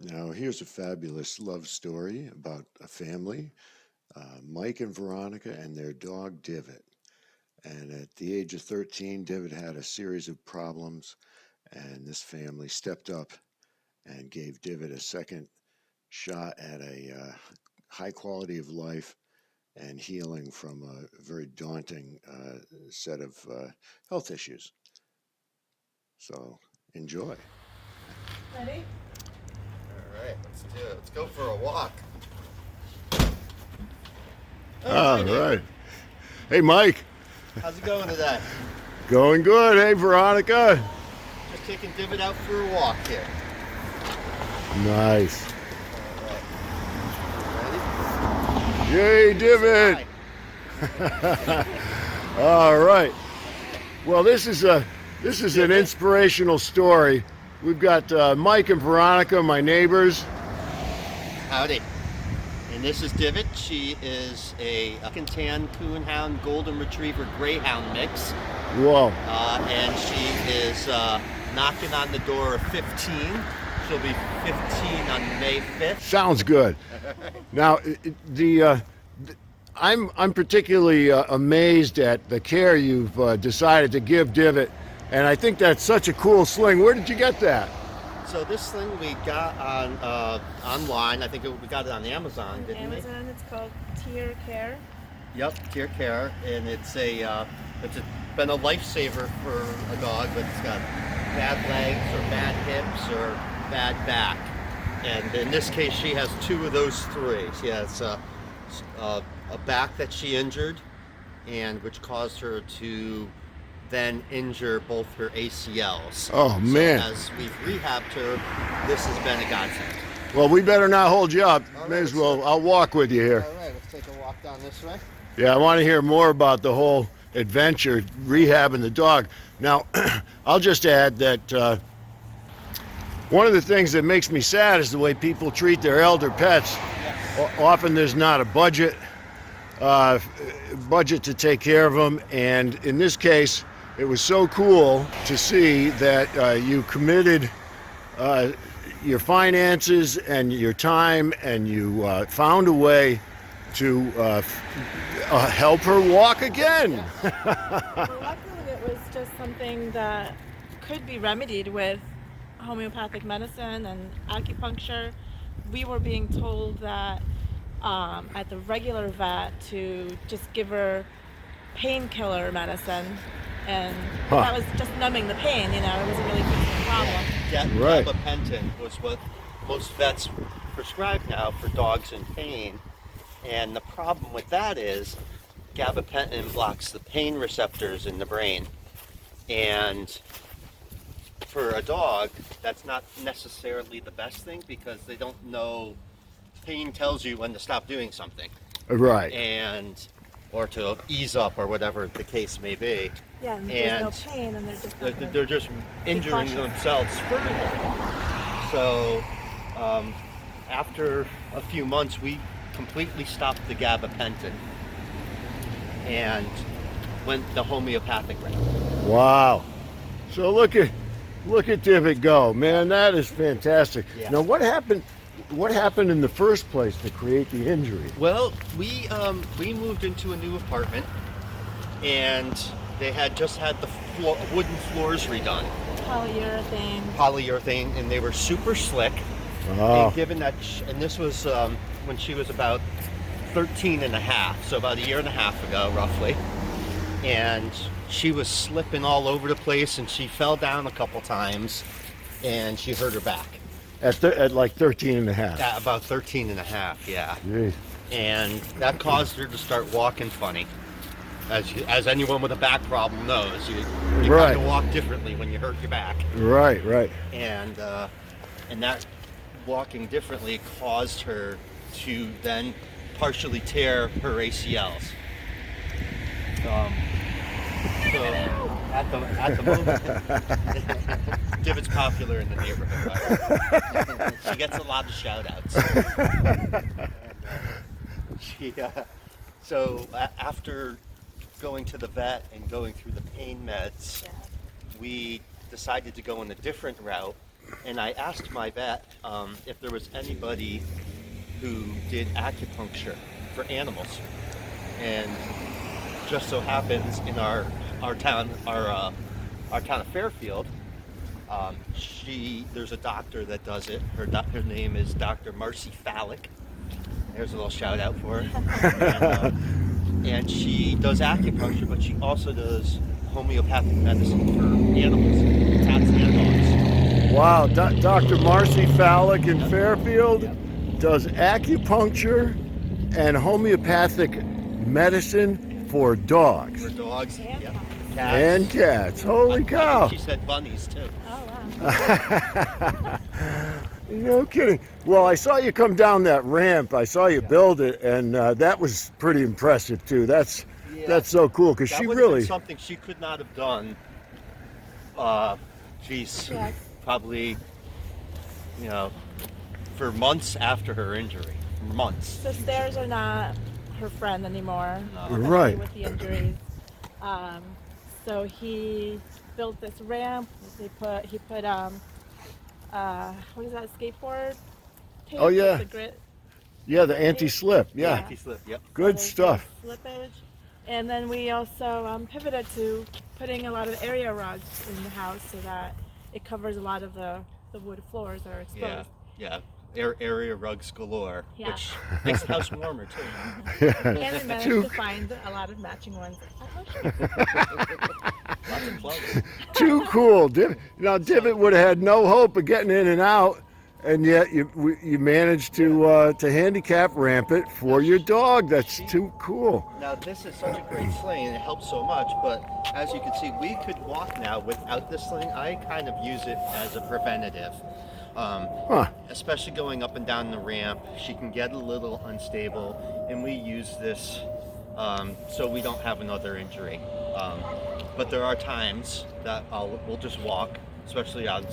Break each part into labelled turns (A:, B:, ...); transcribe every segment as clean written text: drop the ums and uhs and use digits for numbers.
A: Now, here's a fabulous love story about a family, Mike and Veronica, and their dog Divot. And at the age of 13, Divot had a series of problems, and this family stepped up and gave Divot a second shot at a high quality of life and healing from a very daunting set of health issues. So enjoy.
B: Ready?
C: All right, let's do it. Let's go for a walk.
A: All right. Hey, Mike.
C: How's it going today?
A: Going good. Hey, Veronica.
C: Just taking Divot out for a walk here.
A: Nice.
C: All right.
A: Yay, Divot. All right. Well, this is an inspirational story. We've got Mike and Veronica, my neighbors.
C: Howdy. And this is Divot. She is a tan coonhound golden retriever greyhound mix.
A: Whoa.
C: And she is knocking on the door of 15. She'll be 15 on May 5th.
A: Sounds good. Now, I'm particularly amazed at the care you've decided to give Divot, and I think that's such a cool sling. Where did you get that?
C: So this sling we got on online. I think we got it on Amazon, didn't we?
B: Amazon. It's called Tier Care.
C: Yep, Tier Care, and it's been a lifesaver for a dog that's got bad legs or bad hips or bad back. And in this case, she has two of those three. She has a back that she injured, and which caused her to then injure both her ACLs.
A: Oh, man.
C: So as we've rehabbed her, this has been a godsend.
A: Well, we better not hold you up.
C: All
A: May
C: right,
A: as well.
C: so-
A: I'll walk with you here.
C: All right, let's take a walk down this way.
A: Yeah, I want to hear more about the whole adventure rehabbing the dog. Now, I'll just add that one of the things that makes me sad is the way people treat their elder pets.
C: Yes.
A: Often there's not a budget to take care of them, and in this case, it was so cool to see that you committed your finances and your time, and you found a way to help her walk again.
B: Well, luckily, it was just something that could be remedied with homeopathic medicine and acupuncture. We were being told that at the regular vet to just give her painkiller medicine, and that was just numbing the pain. It wasn't really fixing the problem.
A: Right.
C: Gabapentin was what most vets prescribe now for dogs in pain. And the problem with that is gabapentin blocks the pain receptors in the brain. And for a dog, that's not necessarily the best thing because they don't know. Pain tells you when to stop doing something.
A: Right.
C: Or to ease up or whatever the case may be.
B: Yeah, and there's no pain, and they're just not gonna
C: They're just injuring
B: cautious.
C: themselves further. So after a few months, we completely stopped the gabapentin and went the homeopathic route.
A: Wow. So look at Divot go, man. That is fantastic.
C: Yeah.
A: Now, what happened? What happened in the first place to create the injury?
C: Well, we moved into a new apartment, and they had just had the wooden floors redone, polyurethane, and they were super slick.
A: Oh.
C: And given that, and this was when she was about 13 and a half, so about a year and a half ago, roughly. And she was slipping all over the place, and she fell down a couple times, and she hurt her back.
A: At like 13 and a half.
C: At about 13 and a half, yeah.
A: Jeez.
C: And that caused her to start walking funny. As anyone with a back problem knows, you
A: Right.
C: kind of walk differently when you hurt your back.
A: Right.
C: And that walking differently caused her to then partially tear her ACLs. So at the moment, Divot's popular in the neighborhood. Right? She gets a lot of shout outs. So after going to the vet and going through the pain meds, we decided to go in a different route And I asked my vet if there was anybody who did acupuncture for animals, and just so happens in our town of Fairfield, there's a doctor that does it. Her name is Dr. Marcy Fallick. There's a little shout out for her. And she does acupuncture, but she also does homeopathic medicine for animals, cats and dogs.
D: Wow, Dr. Marcy Fallick in
C: Yep.
D: Fairfield
C: Yep.
D: does acupuncture and homeopathic medicine for dogs
C: For dogs,
B: And
C: yep.
B: cats.
C: Cats.
D: and cats. Holy
C: I think
D: cow.
C: she said bunnies too.
B: Oh wow.
D: No kidding. Well, I saw you come down that ramp. I saw you build it, and that was pretty impressive too. That's so cool because
C: That
D: she
C: would have been
D: really.
C: something she could not have done. Geez,
B: Yes.
C: probably, for months after her injury. Months.
B: So stairs are not her friend anymore.
C: No.
B: especially
D: Right.
B: With the injuries. So he built this ramp. He put what is that, skateboard tape?
D: Oh, yeah.
B: with the grit.
D: Yeah, the anti-slip. Yeah,
C: Anti-slip, yep.
D: good
B: there's
D: stuff.
B: no Slippage. And then we also pivoted to putting a lot of area rugs in the house so that it covers a lot of the wood floors that are exposed.
C: Yeah. Area rugs galore,
B: Yeah.
C: which makes the house warmer too.
B: And we managed
D: Too-
B: to find a lot of matching ones.
C: Lots of plugs.
D: Too cool. Divot would have had no hope of getting in and out, and yet you managed to handicap ramp it for your dog. That's too cool.
C: Now this is such a great sling and it helps so much, but as you can see, we could walk now without this sling. I kind of use it as a preventative.
D: Huh.
C: Especially going up and down the ramp, she can get a little unstable, and we use this so we don't have another injury. But there are times that we'll just walk, especially on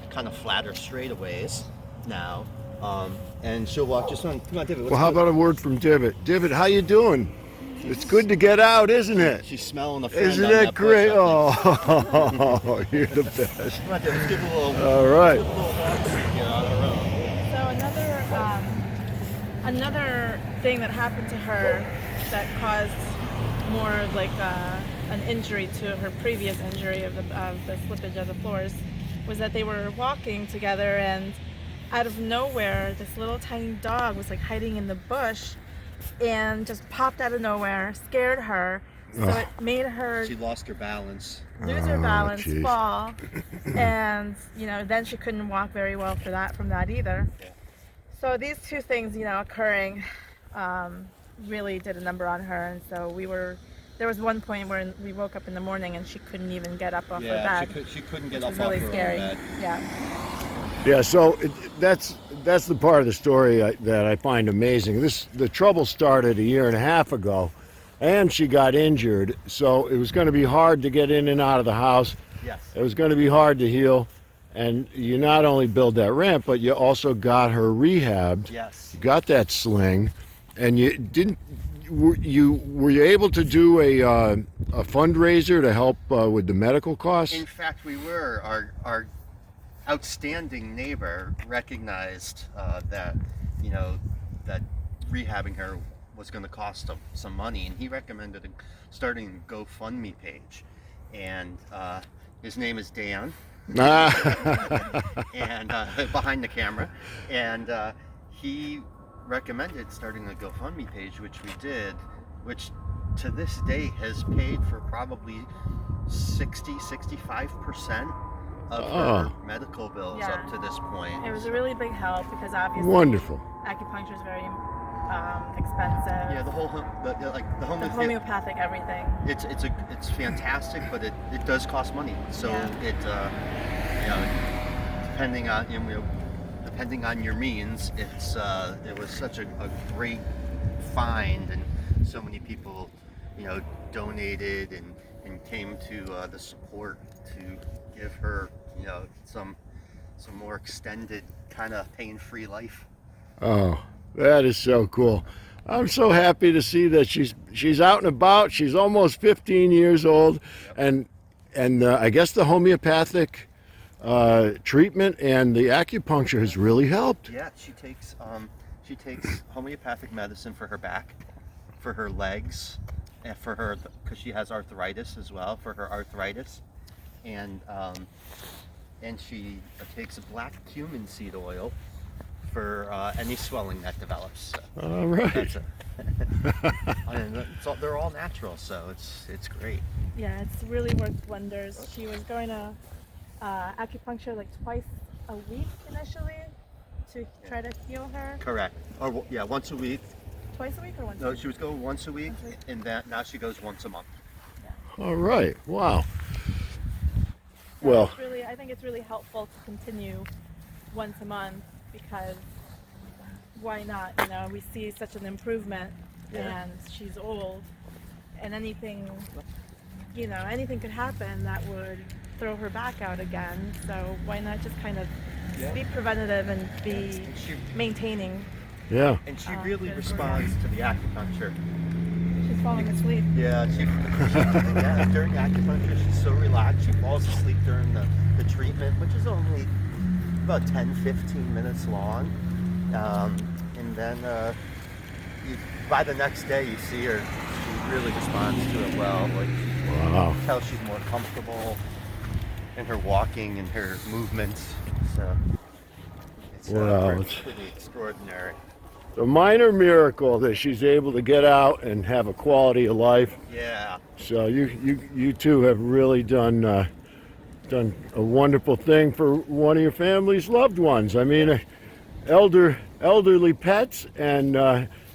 C: kind of flatter straightaways now, and she'll walk just on. Come on, David.
D: Well, how about a word from Divot? Divot, how you doing? It's good to get out, isn't it?
C: She's smelling the friend
D: Isn't
C: on
D: that
C: that
D: great?
C: bush, I
D: Oh, you're the best.
C: think. Come on, David. Let's give it a little.
D: All right.
C: Give it a little walk so we can get on our own.
B: So another thing that happened to her that caused more like an injury to her previous injury of the slippage of the floors was that they were walking together, and out of nowhere this little tiny dog was like hiding in the bush and just popped out of nowhere, scared her, so it made her
C: She lost her balance.
B: lose her
D: Oh,
B: balance,
D: geez.
B: fall, and then she couldn't walk very well from that either.
C: Yeah.
B: So these two things, occurring, really did a number on her, and so there was one point where we woke up in the morning and she couldn't even get up off her
C: Yeah,
B: bed.
C: she couldn't get
B: Which
C: up
B: was really
C: off her own
B: scary.
C: bed.
B: Yeah.
D: Yeah, so that's the part of the story that I find amazing. The trouble started a year and a half ago, and she got injured, so it was going to be hard to get in and out of the house.
C: Yes.
D: It was going to be hard to heal, and you not only build that ramp, but you also got her rehabbed.
C: Yes.
D: You got that sling, and you didn't. Were you able to do a fundraiser to help with the medical costs?
C: In fact, we were. Our outstanding neighbor recognized that that rehabbing her was going to cost him some money, and he recommended starting a GoFundMe page. And his name is Dan, and behind the camera, and he recommended starting a GoFundMe page, which we did, which to this day has paid for probably 65% of her medical bills
B: Yeah.
C: up to this point.
B: It was a really big help because obviously
D: Wonderful.
B: acupuncture is very expensive.
C: Yeah, the whole
B: the homeopathic everything.
C: it's fantastic, but it does cost money. So
B: Yeah.
C: depending on your means, it was such a great find, and so many people donated and came to the support to give her some more extended kind of pain-free life.
D: Oh, that is so cool. I'm so happy to see that she's out and about. She's almost 15 years old, and I guess the homeopathic treatment, and the acupuncture has really helped.
C: Yeah, she takes homeopathic medicine for her back, for her legs, and for her, because she has arthritis as well, for her arthritis, and she takes a black cumin seed oil for any swelling that develops. So
D: All right.
C: that's it. And they're all natural, so it's great.
B: Yeah, it's really worked wonders. She was going to acupuncture like twice a week initially to try to heal her.
C: Correct. Or yeah, once a week.
B: Twice a week or once a
C: No,
B: week?
C: she was going once a week,
B: Once a week?
C: and that now she goes once a month.
D: All right. Wow.
B: So
D: Well,
B: it's really, I think it's really helpful to continue once a month because why not? You know, we see such an improvement,
C: Yeah.
B: and she's old, and anything, you know, anything could happen that would throw her back out again. So why not just kind of
C: Yeah.
B: be preventative and be
C: And she
B: maintaining?
D: yeah.
C: and she
B: Oh,
C: really
B: good.
C: responds to the acupuncture.
B: She's falling asleep.
C: Yeah, yeah, during acupuncture she's so relaxed. She falls asleep during the treatment, which is only about 10-15 minutes long. And then by the next day you see her, she really responds to it well. Like,
D: Wow.
C: you can tell she's more comfortable in her walking and her movements. So it's
D: Wow, it's-
C: pretty extraordinary.
D: A minor miracle that she's able to get out and have a quality of life.
C: Yeah.
D: So you two have really done a wonderful thing for one of your family's loved ones. I mean, elderly pets and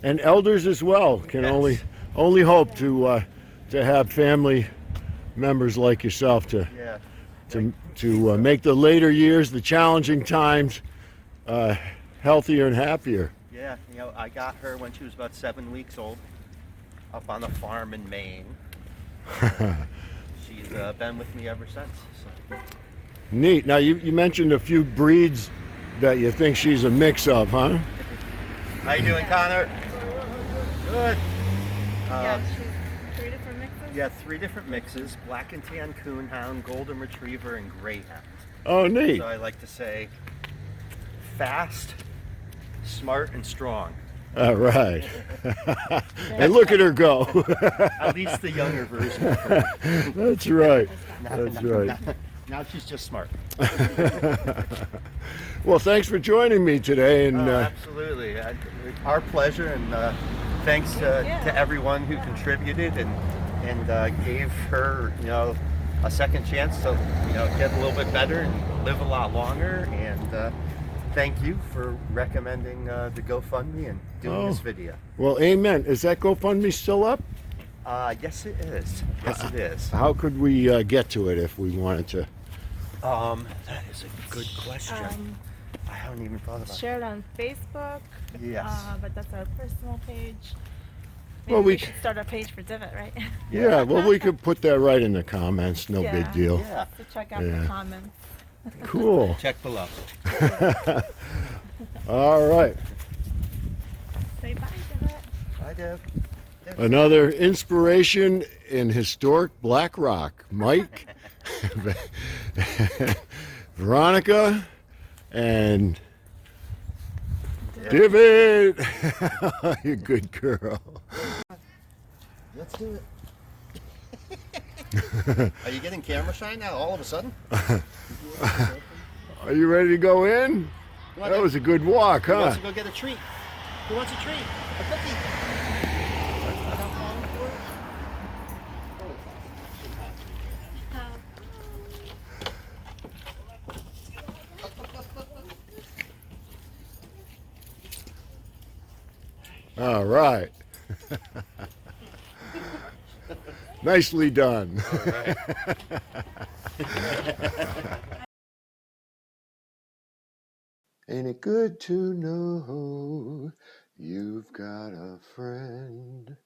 D: elders as well can
C: Yes.
D: only hope to have family members like yourself
C: Yeah.
D: to make the later years, the challenging times, healthier and happier.
C: Yeah, you know, I got her when she was about 7 weeks old, up on a farm in Maine. She's been with me ever since. So.
D: Neat. Now you mentioned a few breeds that you think she's a mix of, huh?
C: How you doing, Connor? Good.
B: Yeah, she's 3 different mixes.
C: Yeah, 3 different mixes: black and tan coonhound, golden retriever, and greyhound.
D: Oh, neat.
C: So I like to say, fast, smart, and strong.
D: All right. And look at her go.
C: At least the younger version of her.
D: That's right. That's right.
C: Now she's just smart.
D: Well, thanks for joining me today, and
C: Absolutely. Our pleasure, and thanks to everyone who contributed and gave her, you know, a second chance to, you know, get a little bit better and live a lot longer. And thank you for recommending the GoFundMe and doing this video.
D: well, amen. Is that GoFundMe still up?
C: Yes, it is. Yes, it is.
D: How could we get to it if we wanted to?
C: That is a good question. I haven't even thought about
B: Share it on Facebook.
C: Yes.
B: But that's our personal page. Maybe
D: Well,
B: we
D: we
B: should start a page for Divot, right?
D: Yeah, well, we could put that right in the comments. No
B: Yeah.
D: big deal.
C: Yeah.
B: So check out
D: Yeah.
B: the comments.
D: Cool.
C: Check below.
D: All right.
B: Say bye, Divot.
C: I do.
D: Another inspiration in historic Black Rock. Mike, Veronica, and Divot. You good girl.
C: Let's do it. Are you getting camera shine now all of a sudden?
D: Are you ready to go in? That was a good walk,
C: Who wants
D: huh?
C: to go get a treat? Who wants a treat? A cookie?
D: All right. Nicely done.
C: All right.
A: Ain't it good to know you've got a friend?